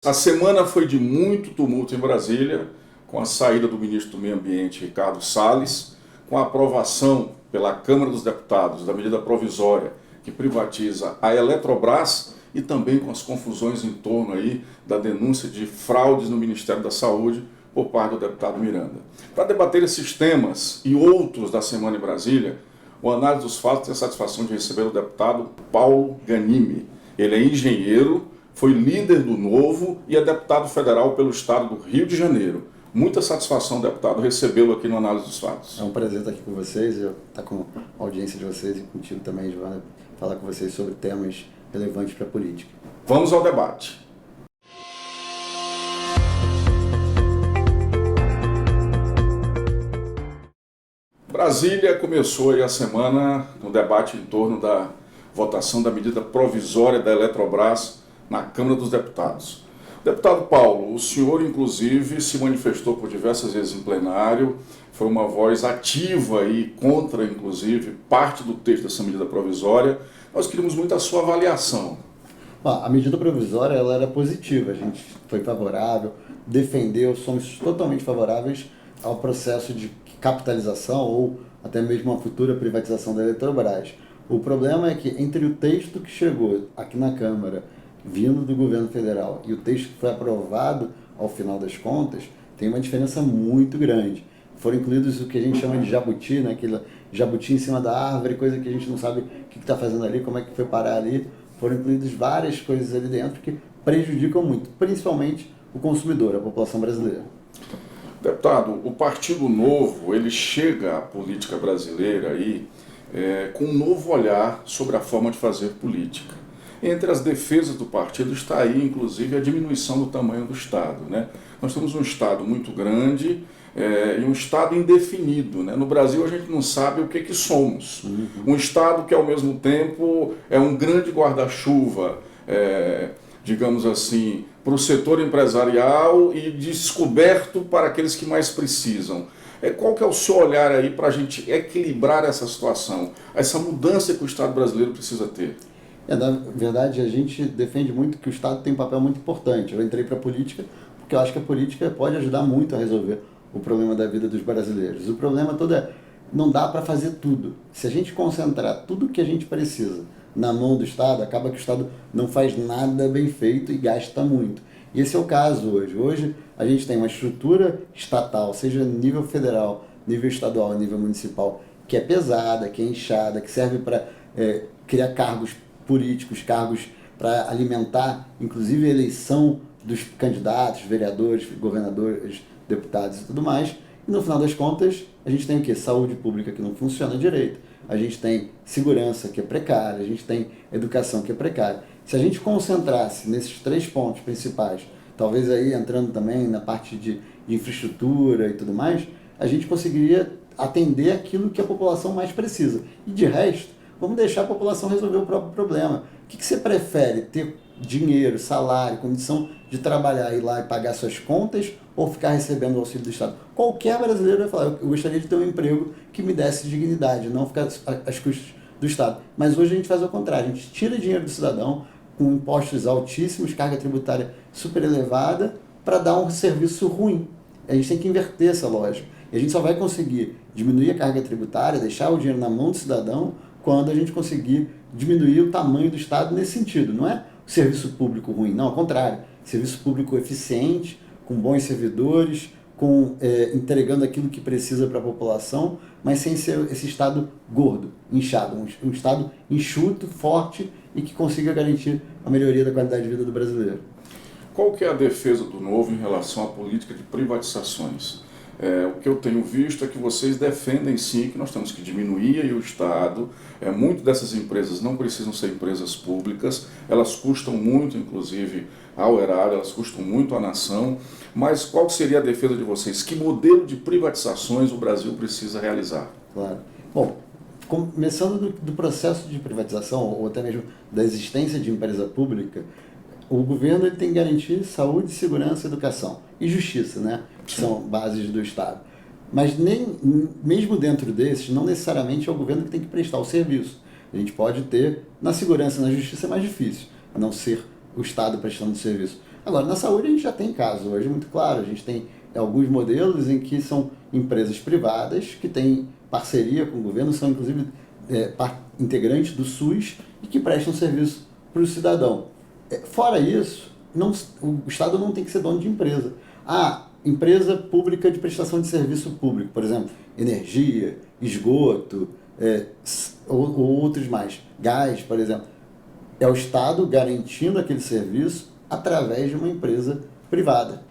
A semana foi de muito tumulto em Brasília, com a saída do ministro do Meio Ambiente, Ricardo Salles, com a aprovação pela Câmara dos Deputados da medida provisória que privatiza a Eletrobras e também com as confusões em torno aí da denúncia de fraudes no Ministério da Saúde por parte do deputado Miranda. Para debater esses temas e outros da semana em Brasília, o Análise dos Fatos tem a satisfação de receber o deputado Paulo Ganimi. Ele é engenheiro, foi líder do Novo e é deputado federal pelo estado do Rio de Janeiro. Muita satisfação, deputado, recebê-lo aqui no Análise dos Fatos. É um prazer estar aqui com vocês, eu estar com a audiência de vocês e contigo também, Giovana, falar com vocês sobre temas relevantes para a política. Vamos ao debate. Brasília começou aí a semana no debate em torno da votação da medida provisória da Eletrobras na Câmara dos Deputados. Deputado Paulo, o senhor inclusive se manifestou por diversas vezes em plenário, foi uma voz ativa e contra inclusive parte do texto dessa medida provisória. Nós queríamos muito a sua avaliação. A medida provisória ela era positiva, a gente foi favorável, defendeu, somos totalmente favoráveis ao processo de capitalização ou até mesmo a futura privatização da Eletrobras. O problema é que entre o texto que chegou aqui na Câmara, vindo do governo federal, e o texto que foi aprovado ao final das contas, tem uma diferença muito grande. Foram incluídos o que a gente chama de jabuti, né? Aquele jabuti em cima da árvore, coisa que a gente não sabe o que está fazendo ali, como é que foi parar ali. Foram incluídas várias coisas ali dentro que prejudicam muito, principalmente o consumidor, a população brasileira. Deputado, o Partido Novo, ele chega à política brasileira aí com um novo olhar sobre a forma de fazer política. Entre as defesas do partido está aí, inclusive, a diminuição do tamanho do Estado, né? Nós temos um Estado muito grande e um Estado indefinido, né? No Brasil, a gente não sabe o que somos. Um Estado que, ao mesmo tempo, é um grande guarda-chuva, digamos assim, para o setor empresarial e descoberto para aqueles que mais precisam. Qual que é o seu olhar aí para a gente equilibrar essa situação, essa mudança que o Estado brasileiro precisa ter? Na verdade, a gente defende muito que o Estado tem um papel muito importante. Eu entrei para a política porque eu acho que a política pode ajudar muito a resolver o problema da vida dos brasileiros. O problema todo é, não dá para fazer tudo. Se a gente concentrar tudo o que a gente precisa na mão do Estado, acaba que o Estado não faz nada bem feito e gasta muito. E esse é o caso hoje. Hoje a gente tem uma estrutura estatal, seja nível federal, nível estadual, nível municipal, que é pesada, que é inchada, que serve para criar cargos políticos, cargos para alimentar, inclusive, a eleição dos candidatos, vereadores, governadores, deputados e tudo mais. E no final das contas, a gente tem o quê? Saúde pública que não funciona direito, a gente tem segurança que é precária, a gente tem educação que é precária. Se a gente concentrasse nesses três pontos principais, talvez aí entrando também na parte de infraestrutura e tudo mais, a gente conseguiria atender aquilo que a população mais precisa. E de resto, vamos deixar a população resolver o próprio problema. O que você prefere? Ter dinheiro, salário, condição de trabalhar, ir lá e pagar suas contas ou ficar recebendo o auxílio do Estado? Qualquer brasileiro vai falar, eu gostaria de ter um emprego que me desse dignidade, não ficar às custas do Estado. Mas hoje a gente faz o contrário, a gente tira dinheiro do cidadão com impostos altíssimos, carga tributária super elevada, para dar um serviço ruim. A gente tem que inverter essa lógica. E a gente só vai conseguir diminuir a carga tributária, deixar o dinheiro na mão do cidadão, quando a gente conseguir diminuir o tamanho do Estado nesse sentido. Não é o serviço público ruim, não, ao contrário. Serviço público eficiente, com bons servidores, entregando aquilo que precisa para a população, mas sem ser esse Estado gordo, inchado. Um Estado enxuto, forte e que consiga garantir a melhoria da qualidade de vida do brasileiro. Qual que é a defesa do Novo em relação à política de privatizações? O que eu tenho visto é que vocês defendem sim que nós temos que diminuir aí o Estado. Muitas dessas empresas não precisam ser empresas públicas, elas custam muito, inclusive, ao erário, elas custam muito à nação. Mas qual seria a defesa de vocês? Que modelo de privatizações o Brasil precisa realizar? Claro. Bom, começando do processo de privatização, ou até mesmo da existência de empresa pública, o governo ele tem que garantir saúde, segurança, educação e justiça, né? Que são bases do Estado. Mas mesmo dentro desses, não necessariamente é o governo que tem que prestar o serviço. A gente pode ter, na segurança e na justiça é mais difícil, a não ser o Estado prestando serviço. Agora, na saúde a gente já tem casos hoje muito claro, a gente tem alguns modelos em que são empresas privadas que têm parceria com o governo, são inclusive integrantes do SUS e que prestam serviço para o cidadão. Fora isso, o Estado não tem que ser dono de empresa. Empresa pública de prestação de serviço público, por exemplo, energia, esgoto, ou outros mais, gás, por exemplo. É o Estado garantindo aquele serviço através de uma empresa privada.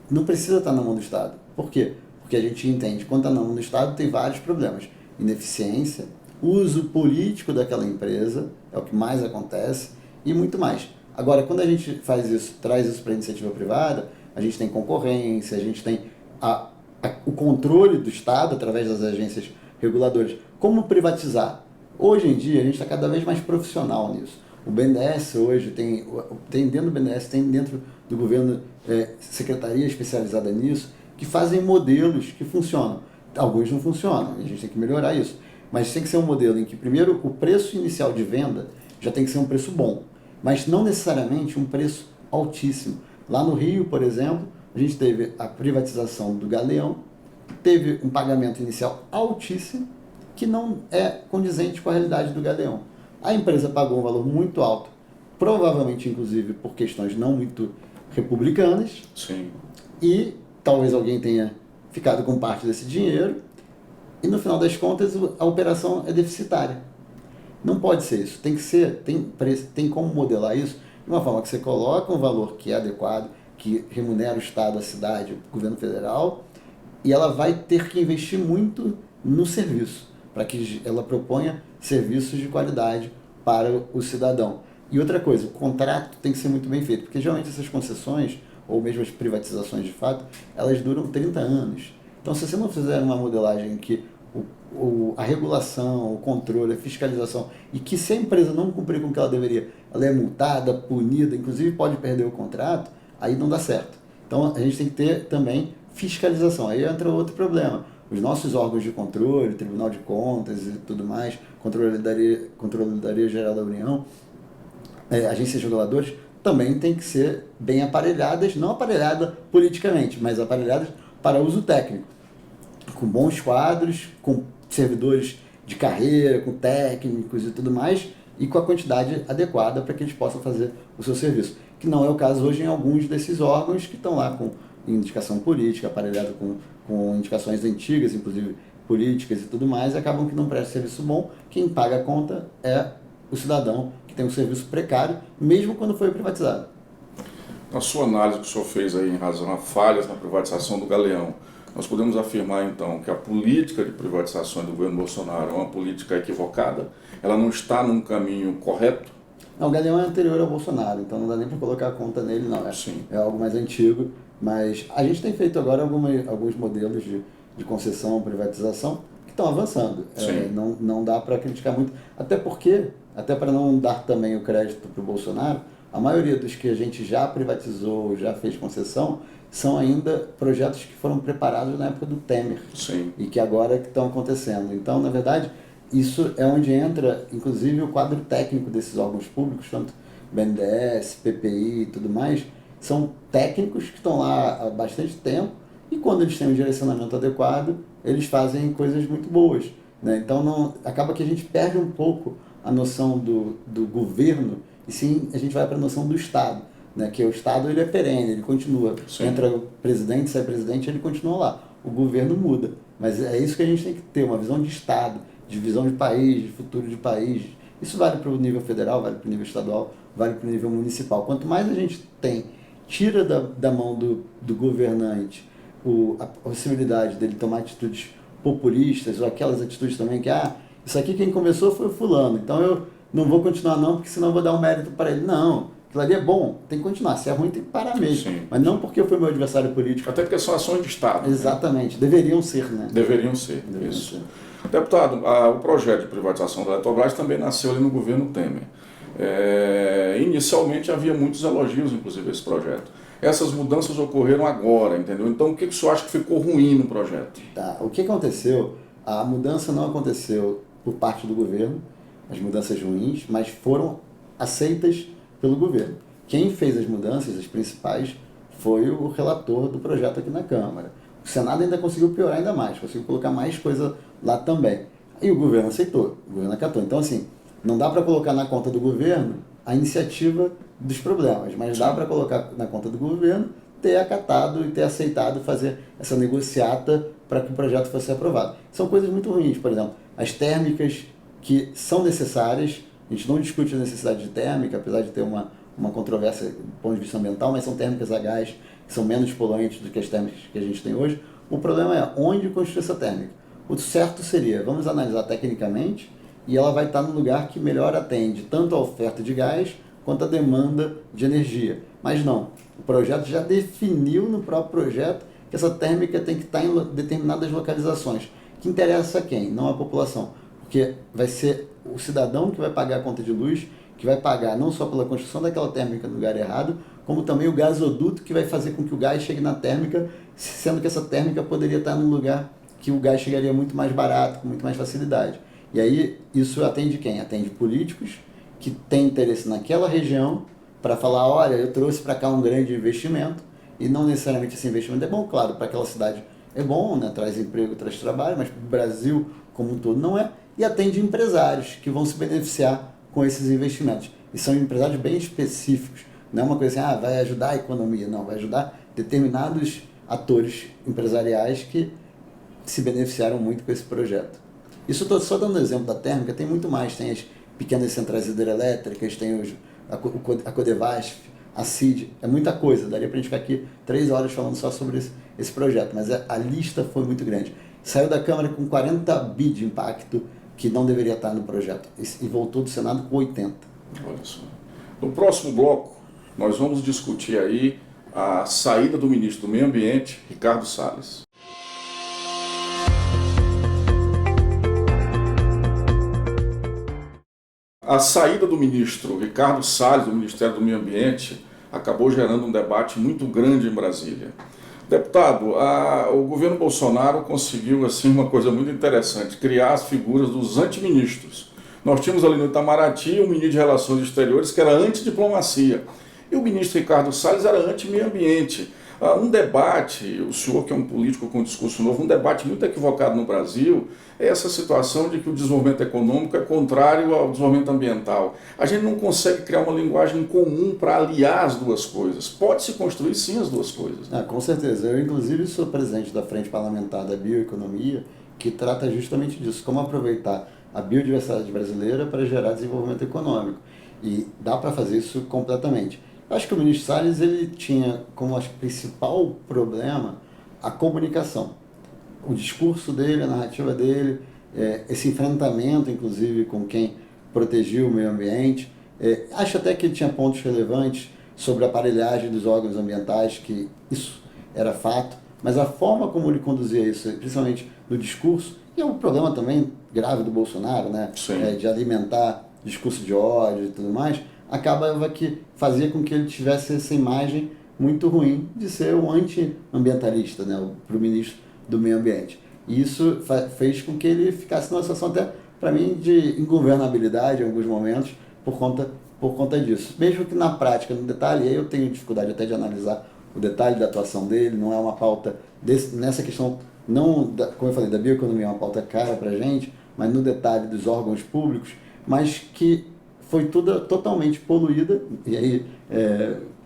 Não precisa estar na mão do Estado. Por quê? Porque a gente entende que quando está na mão do Estado tem vários problemas. Ineficiência, uso político daquela empresa, é o que mais acontece, e muito mais. Agora, quando a gente faz isso, traz isso para a iniciativa privada, a gente tem concorrência, a gente tem o controle do Estado através das agências reguladoras. Como privatizar? Hoje em dia, a gente está cada vez mais profissional nisso. O BNDES hoje tem dentro do BNDES, tem dentro do governo secretaria especializada nisso, que fazem modelos que funcionam. Alguns não funcionam, a gente tem que melhorar isso. Mas tem que ser um modelo em que, primeiro, o preço inicial de venda já tem que ser um preço bom, mas não necessariamente um preço altíssimo. Lá no Rio, por exemplo, a gente teve a privatização do Galeão, teve um pagamento inicial altíssimo, que não é condizente com a realidade do Galeão. A empresa pagou um valor muito alto, provavelmente, inclusive, por questões não muito republicanas. Sim. E talvez alguém tenha ficado com parte desse dinheiro, e no final das contas a operação é deficitária. Não pode ser isso. Tem que ser, tem como modelar isso de uma forma que você coloca um valor que é adequado, que remunera o Estado, a cidade, o governo federal, e ela vai ter que investir muito no serviço, para que ela proponha serviços de qualidade para o cidadão. E outra coisa, o contrato tem que ser muito bem feito, porque geralmente essas concessões, ou mesmo as privatizações de fato, elas duram 30 anos. Então, se você não fizer uma modelagem em que a regulação, o controle, a fiscalização, e que se a empresa não cumprir com o que ela deveria, ela é multada, punida, inclusive pode perder o contrato, aí não dá certo. Então, a gente tem que ter também fiscalização. Aí entra outro problema. Os nossos órgãos de controle, Tribunal de Contas e tudo mais, Controladoria Geral da União, agências reguladoras, também tem que ser bem aparelhadas, não aparelhadas politicamente, mas aparelhadas para uso técnico, com bons quadros, com servidores de carreira, com técnicos e tudo mais, e com a quantidade adequada para que eles possam fazer o seu serviço. Que não é o caso hoje em alguns desses órgãos que estão lá com indicação política, aparelhado com indicações antigas, inclusive políticas e tudo mais, e acabam que não prestam serviço bom. Quem paga a conta é o cidadão, que tem um serviço precário, mesmo quando foi privatizado. Na sua análise que o senhor fez aí em razão a falhas na privatização do Galeão, nós podemos afirmar então que a política de privatização do governo Bolsonaro é uma política equivocada? Ela não está num caminho correto? Não, o Galeão é anterior ao Bolsonaro, então não dá nem para colocar a conta nele, não. É algo mais antigo, mas a gente tem feito agora alguns modelos de concessão, privatização, que estão avançando. Não dá para criticar muito, até para não dar também o crédito para o Bolsonaro, a maioria dos que a gente já privatizou, já fez concessão, são ainda projetos que foram preparados na época do Temer. Sim. E que agora estão acontecendo. Então, na verdade, isso é onde entra, inclusive, o quadro técnico desses órgãos públicos, tanto BNDES, PPI e tudo mais, são técnicos que estão lá há bastante tempo e quando eles têm um direcionamento adequado, eles fazem coisas muito boas, né? Então, acaba que a gente perde um pouco a noção do governo e sim a gente vai para a noção do Estado, né? Que o Estado ele é perene, ele continua. Sim. Entra o presidente, sai presidente, ele continua lá. O governo muda. Mas é isso que a gente tem que ter, uma visão de Estado, de visão de país, de futuro de país. Isso vale para o nível federal, vale para o nível estadual, vale para o nível municipal. Quanto mais a gente tira da mão do governante a possibilidade dele tomar atitudes populistas, ou aquelas atitudes também que, isso aqui quem começou foi o fulano, então eu não vou continuar não, porque senão eu vou dar um mérito para ele. Não, aquilo ali é bom, tem que continuar. Se é ruim, tem que parar mesmo. Sim. Mas não porque eu fui meu adversário político. Até porque são ações de Estado. Exatamente, né? Deveriam ser, né? Deveriam ser. Deputado, o projeto de privatização da Eletrobras também nasceu ali no governo Temer. Inicialmente havia muitos elogios, inclusive, a esse projeto. Essas mudanças ocorreram agora, entendeu? Então, o que o senhor acha que ficou ruim no projeto? O que aconteceu? A mudança não aconteceu por parte do governo, as mudanças ruins, mas foram aceitas pelo governo, quem fez as mudanças, as principais, foi o relator do projeto aqui na Câmara. O Senado ainda conseguiu piorar ainda mais, conseguiu colocar mais coisa lá também. E o governo aceitou, o governo acatou. Então, assim, não dá para colocar na conta do governo a iniciativa dos problemas, mas dá para colocar na conta do governo ter acatado e ter aceitado fazer essa negociata para que o projeto fosse aprovado. São coisas muito ruins, por exemplo, as térmicas que são necessárias, a gente não discute a necessidade de térmica, apesar de ter uma controvérsia do ponto de vista ambiental, mas são térmicas a gás que são menos poluentes do que as térmicas que a gente tem hoje. O problema é onde construir essa térmica. O certo seria, vamos analisar tecnicamente, e ela vai estar no lugar que melhor atende tanto a oferta de gás quanto a demanda de energia. Mas não, o projeto já definiu no próprio projeto que essa térmica tem que estar em determinadas localizações. Que interessa a quem? Não a população. Porque vai ser o cidadão que vai pagar a conta de luz, que vai pagar não só pela construção daquela térmica no lugar errado, como também o gasoduto que vai fazer com que o gás chegue na térmica, sendo que essa térmica poderia estar num lugar que o gás chegaria muito mais barato, com muito mais facilidade. E aí, isso atende quem? Atende políticos que têm interesse naquela região para falar, olha, eu trouxe para cá um grande investimento, e não necessariamente esse investimento é bom, claro, para aquela cidade é bom, né? Traz emprego, traz trabalho, mas para o Brasil como um todo não é, e atende empresários que vão se beneficiar com esses investimentos. E são empresários bem específicos, não é uma coisa assim, vai ajudar a economia, não, vai ajudar determinados atores empresariais que se beneficiaram muito com esse projeto. Isso estou só dando exemplo da térmica, tem muito mais, tem as pequenas centrais hidrelétricas, tem a Codevasf, a CID, é muita coisa, daria para a gente ficar aqui 3 horas falando só sobre esse projeto, mas a lista foi muito grande. Saiu da Câmara com 40 bi de impacto que não deveria estar no projeto e voltou do Senado com 80. Olha só. No próximo bloco, nós vamos discutir aí a saída do ministro do Meio Ambiente, Ricardo Salles. A saída do ministro Ricardo Salles, do Ministério do Meio Ambiente, acabou gerando um debate muito grande em Brasília. Deputado, o governo Bolsonaro conseguiu assim, uma coisa muito interessante, criar as figuras dos antiministros. Nós tínhamos ali no Itamaraty um ministro de Relações Exteriores que era antidiplomacia, e o ministro Ricardo Salles era anti-meio ambiente. Um debate, o senhor que é um político com discurso novo, um debate muito equivocado no Brasil é essa situação de que o desenvolvimento econômico é contrário ao desenvolvimento ambiental. A gente não consegue criar uma linguagem comum para aliar as duas coisas. Pode-se construir sim as duas coisas. Com certeza. Eu, inclusive, sou presidente da Frente Parlamentar da Bioeconomia, que trata justamente disso, como aproveitar a biodiversidade brasileira para gerar desenvolvimento econômico. E dá para fazer isso completamente. Acho que o ministro Salles ele tinha como principal problema a comunicação. O discurso dele, a narrativa dele, esse enfrentamento, inclusive, com quem protegia o meio ambiente. Acho até que ele tinha pontos relevantes sobre a aparelhagem dos órgãos ambientais, que isso era fato, mas a forma como ele conduzia isso, principalmente no discurso, e é um problema também grave do Bolsonaro, né? De alimentar discurso de ódio e tudo mais, acabava que fazia com que ele tivesse essa imagem muito ruim de ser um anti-ambientalista, né, para o ministro do Meio Ambiente. E isso fez com que ele ficasse numa situação até, para mim, de ingovernabilidade em alguns momentos por conta disso. Mesmo que na prática, no detalhe, aí eu tenho dificuldade até de analisar o detalhe da atuação dele, não é uma pauta nessa questão, não, como eu falei, da bioeconomia é uma pauta cara para a gente, mas no detalhe dos órgãos públicos, mas que foi toda totalmente poluída, e aí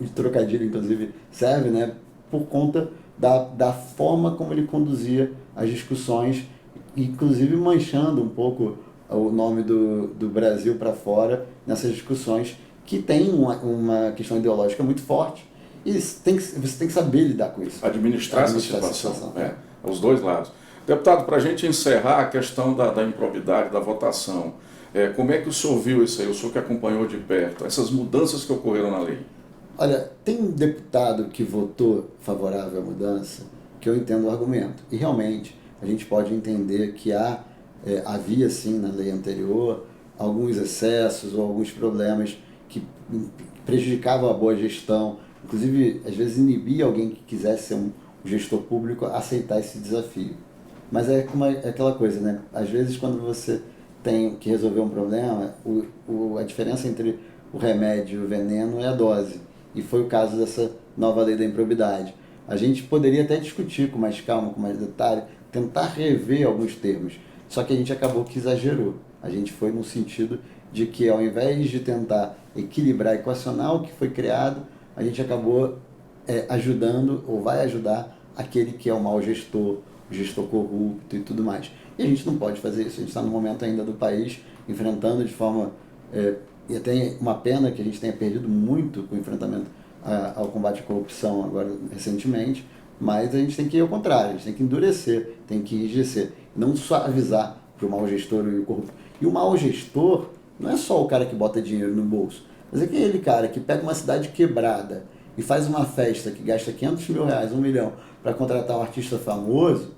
de trocadilho inclusive serve, né, por conta da forma como ele conduzia as discussões, inclusive manchando um pouco o nome do Brasil para fora nessas discussões que tem uma questão ideológica muito forte e você tem que saber lidar com isso. Administrar essa situação. Os dois lados. Deputado, para a gente encerrar a questão da improbidade, da votação, como é que o senhor viu isso aí, o senhor que acompanhou de perto, essas mudanças que ocorreram na lei? Olha, tem um deputado que votou favorável à mudança que eu entendo o argumento. E realmente a gente pode entender que havia sim na lei anterior alguns excessos ou alguns problemas que prejudicavam a boa gestão, inclusive às vezes inibia alguém que quisesse ser um gestor público a aceitar esse desafio. Mas é aquela coisa, né? Às vezes quando você tem que resolver um problema, a diferença entre o remédio e o veneno é a dose. E foi o caso dessa nova lei da improbidade. A gente poderia até discutir com mais calma, com mais detalhe, tentar rever alguns termos. Só que a gente acabou que exagerou. A gente foi no sentido de que, ao invés de tentar equilibrar, equacionar o que foi criado, a gente acabou ajudando, ou vai ajudar, aquele que é o mau gestor, o gestor corrupto e tudo mais. E a gente não pode fazer isso. A gente está no momento ainda do país enfrentando de forma... e até uma pena que a gente tenha perdido muito com o enfrentamento ao combate à corrupção agora recentemente, mas a gente tem que ir ao contrário, a gente tem que endurecer, tem que enrijecer, não só avisar para o mau gestor e o corrupto. E o mau gestor não é só o cara que bota dinheiro no bolso, mas é aquele cara que pega uma cidade quebrada e faz uma festa que gasta 500 mil reais, 1 milhão, para contratar um artista famoso.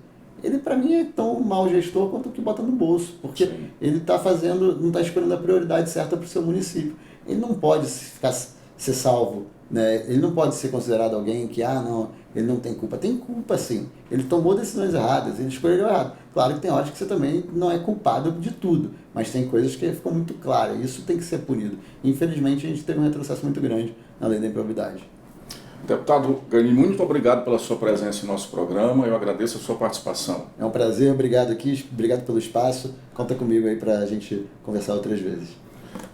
Ele, para mim, é tão mau gestor quanto o que bota no bolso, porque Sim. Ele está fazendo, não está escolhendo a prioridade certa para o seu município. Ele não pode ser salvo, né? Ele não pode ser considerado alguém que, não, ele não tem culpa. Tem culpa, sim. Ele tomou decisões erradas, ele escolheu errado. Claro que tem horas que você também não é culpado de tudo, mas tem coisas que ficam muito claras, e isso tem que ser punido. Infelizmente, a gente teve um retrocesso muito grande na lei da improbidade. Deputado Gani, muito obrigado pela sua presença em nosso programa, eu agradeço a sua participação. É um prazer, obrigado aqui, obrigado pelo espaço, conta comigo aí para a gente conversar outras vezes.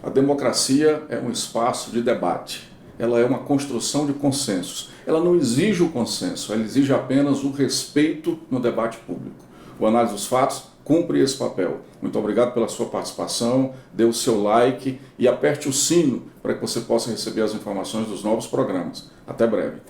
A democracia é um espaço de debate, ela é uma construção de consensos, ela não exige o consenso, ela exige apenas o respeito no debate público. O Análise dos Fatos cumpre esse papel. Muito obrigado pela sua participação, dê o seu like e aperte o sino para que você possa receber as informações dos novos programas. Até breve.